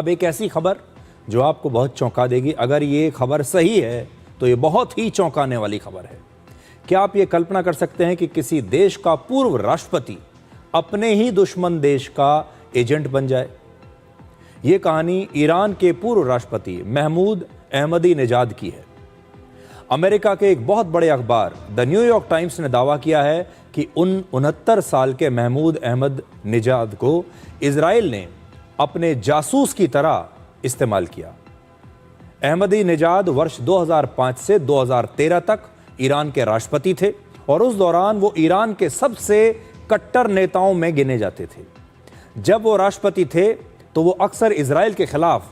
अब एक ऐसी खबर जो आपको बहुत चौंका देगी। अगर ये खबर सही है तो ये बहुत ही चौंकाने वाली खबर है। क्या आप ये कल्पना कर सकते हैं कि किसी देश का पूर्व राष्ट्रपति अपने ही दुश्मन देश का एजेंट बन जाए? ये कहानी ईरान के पूर्व राष्ट्रपति महमूद अहमदीनेजाद की है। अमेरिका के एक बहुत बड़े अखबार द न्यूयॉर्क टाइम्स ने दावा किया है कि 69 साल के महमूद अहमदीनेजाद को इजराइल ने अपने जासूस की तरह इस्तेमाल किया। अहमदीनेजाद वर्ष 2005 से 2013 तक ईरान के राष्ट्रपति थे और उस दौरान वो ईरान के सबसे कट्टर नेताओं में गिने जाते थे। जब वो राष्ट्रपति थे तो वो अक्सर इजराइल के खिलाफ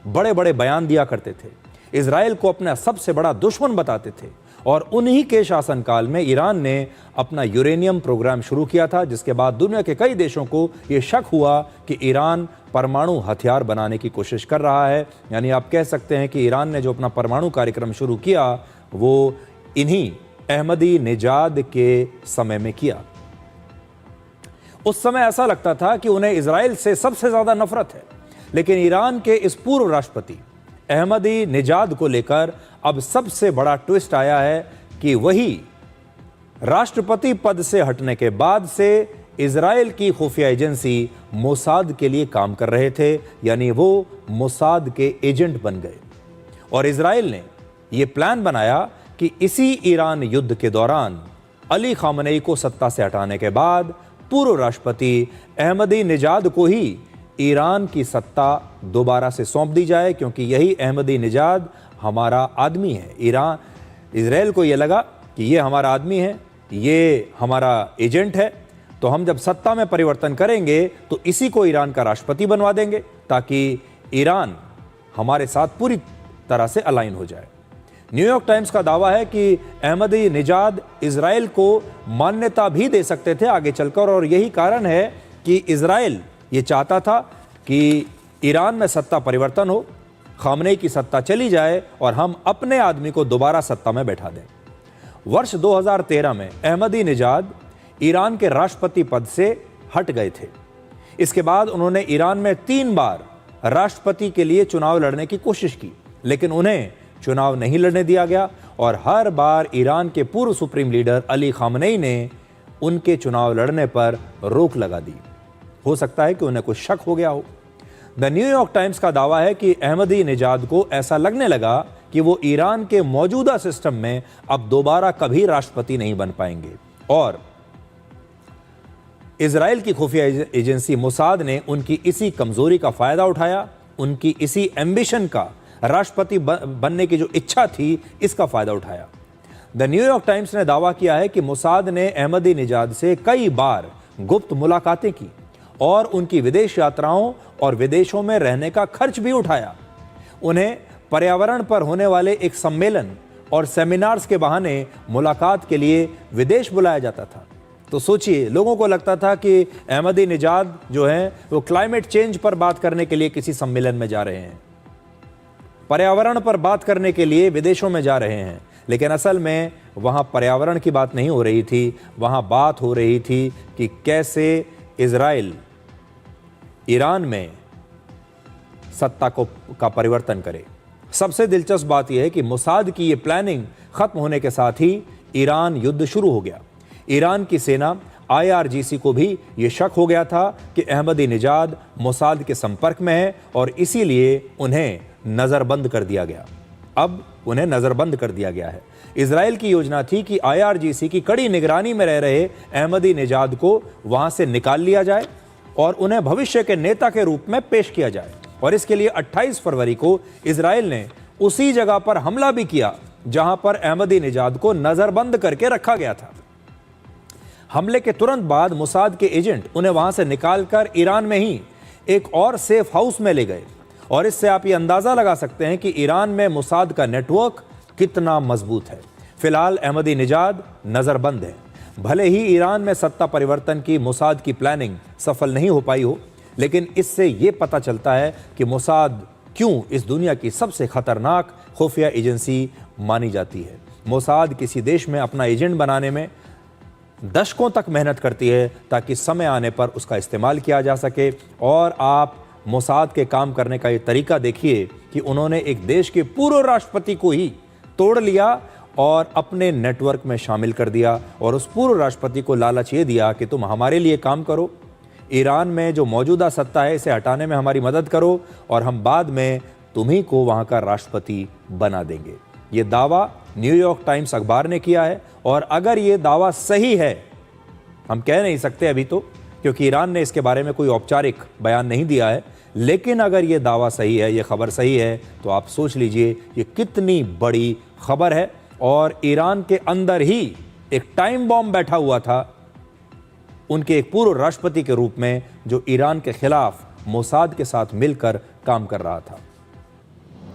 बड़े बड़े बयान दिया करते थे, इजराइल को अपना सबसे बड़ा दुश्मन बताते थे और उन्हीं के शासनकाल में ईरान ने अपना यूरेनियम प्रोग्राम शुरू किया था, जिसके बाद दुनिया के कई देशों को ये शक हुआ कि ईरान परमाणु हथियार बनाने की कोशिश कर रहा है। यानी आप कह सकते हैं कि ईरान ने जो अपना परमाणु कार्यक्रम शुरू किया वो इन्हीं अहमदीनेजाद के समय में किया। उस समय ऐसा लगता था कि उन्हें इजराइल से सबसे ज्यादा नफरत है, लेकिन ईरान के इस पूर्व राष्ट्रपति अहमदीनेजाद को लेकर अब सबसे बड़ा ट्विस्ट आया है कि वही राष्ट्रपति पद से हटने के बाद से इजराइल की खुफिया एजेंसी मोसाद के लिए काम कर रहे थे, यानी वो मोसाद के एजेंट बन गए। और इजराइल ने यह प्लान बनाया कि इसी ईरान युद्ध के दौरान अली खामनेई को सत्ता से हटाने के बाद पूर्व राष्ट्रपति अहमदीनेजाद को ही ईरान की सत्ता दोबारा से सौंप दी जाए, क्योंकि यही अहमदीनेजाद हमारा आदमी है। इजराइल को यह लगा कि ये हमारा आदमी है, ये हमारा एजेंट है, तो हम जब सत्ता में परिवर्तन करेंगे तो इसी को ईरान का राष्ट्रपति बनवा देंगे ताकि ईरान हमारे साथ पूरी तरह से अलाइन हो जाए। न्यूयॉर्क टाइम्स का दावा है कि अहमदीनेजाद इजराइल को मान्यता भी दे सकते थे आगे चलकर, और यही कारण है कि इजराइल ये चाहता था कि ईरान में सत्ता परिवर्तन हो, खामनेई की सत्ता चली जाए और हम अपने आदमी को दोबारा सत्ता में बैठा दें। वर्ष 2013 में अहमदीनेजाद ईरान के राष्ट्रपति पद से हट गए थे। इसके बाद उन्होंने ईरान में 3 बार राष्ट्रपति के लिए चुनाव लड़ने की कोशिश की, लेकिन उन्हें चुनाव नहीं लड़ने दिया गया और हर बार ईरान के पूर्व सुप्रीम लीडर अली खामनेई ने उनके चुनाव लड़ने पर रोक लगा दी। हो सकता है कि उन्हें कुछ शक हो गया हो। द न्यूयॉर्क टाइम्स का दावा है कि अहमदीनेजाद को ऐसा लगने लगा कि वो ईरान के मौजूदा सिस्टम में अब दोबारा कभी राष्ट्रपति नहीं बन पाएंगे और इजराइल की खुफिया एजेंसी मोसाद ने उनकी इसी कमजोरी का फायदा उठाया, उनकी इसी एम्बिशन का, राष्ट्रपति बनने की जो इच्छा थी, इसका फायदा उठाया। द न्यूयॉर्क टाइम्स ने दावा किया है कि मोसाद ने अहमदीनेजाद से कई बार गुप्त मुलाकातें की और उनकी विदेश यात्राओं और विदेशों में रहने का खर्च भी उठाया। उन्हें पर्यावरण पर होने वाले एक सम्मेलन और सेमिनार्स के बहाने मुलाकात के लिए विदेश बुलाया जाता था। तो सोचिए, लोगों को लगता था कि अहमदीनेजाद जो हैं वो क्लाइमेट चेंज पर बात करने के लिए किसी सम्मेलन में जा रहे हैं, पर्यावरण पर बात करने के लिए विदेशों में जा रहे हैं, लेकिन असल में वहां पर्यावरण की बात नहीं हो रही थी। वहां बात हो रही थी कि कैसे इजराइल ईरान में सत्ता का परिवर्तन करे। सबसे दिलचस्प बात यह है कि मोसाद की यह प्लानिंग खत्म होने के साथ ही ईरान युद्ध शुरू हो गया। ईरान की सेना IRGC को भी यह शक हो गया था कि अहमदीनेजाद मोसाद के संपर्क में है और इसीलिए उन्हें नजरबंद कर दिया गया। अब उन्हें नजरबंद कर दिया गया है। इजराइल की योजना थी कि IRGC की कड़ी निगरानी में रह रहे अहमदीनेजाद को वहां से निकाल लिया जाए और उन्हें भविष्य के नेता के रूप में पेश किया जाए। और इसके लिए 28 फरवरी को इजराइल ने उसी जगह पर हमला भी किया जहां पर अहमदीनेजाद को नजरबंद करके रखा गया था। हमले के तुरंत बाद मोसाद के एजेंट उन्हें वहां से निकालकर ईरान में ही एक और सेफ हाउस में ले गए और इससे आप ये अंदाजा लगा सकते हैं कि ईरान में मोसाद का नेटवर्क कितना मजबूत है। फिलहाल अहमदीनेजाद नजरबंद है। भले ही ईरान में सत्ता परिवर्तन की मोसाद की प्लानिंग सफल नहीं हो पाई हो, लेकिन इससे यह पता चलता है कि मोसाद क्यों इस दुनिया की सबसे खतरनाक खुफिया एजेंसी मानी जाती है। मोसाद किसी देश में अपना एजेंट बनाने में दशकों तक मेहनत करती है ताकि समय आने पर उसका इस्तेमाल किया जा सके और आप मोसाद के काम करने का ये तरीका देखिए कि उन्होंने एक देश के पूर्व राष्ट्रपति को ही तोड़ लिया और अपने नेटवर्क में शामिल कर दिया और उस पूर्व राष्ट्रपति को लालच ये दिया कि तुम हमारे लिए काम करो, ईरान में जो मौजूदा सत्ता है इसे हटाने में हमारी मदद करो और हम बाद में तुम्ही को वहां का राष्ट्रपति बना देंगे। ये दावा न्यूयॉर्क टाइम्स अखबार ने किया है और अगर ये दावा सही है, हम कह नहीं सकते अभी तो क्योंकि ईरान ने इसके बारे में कोई औपचारिक बयान नहीं दिया है, लेकिन अगर ये दावा सही है, ये खबर सही है, तो आप सोच लीजिए ये कितनी बड़ी खबर है। और ईरान के अंदर ही एक टाइम बॉम्ब बैठा हुआ था उनके एक पूर्व राष्ट्रपति के रूप में जो ईरान के खिलाफ मोसाद के साथ मिलकर काम कर रहा था।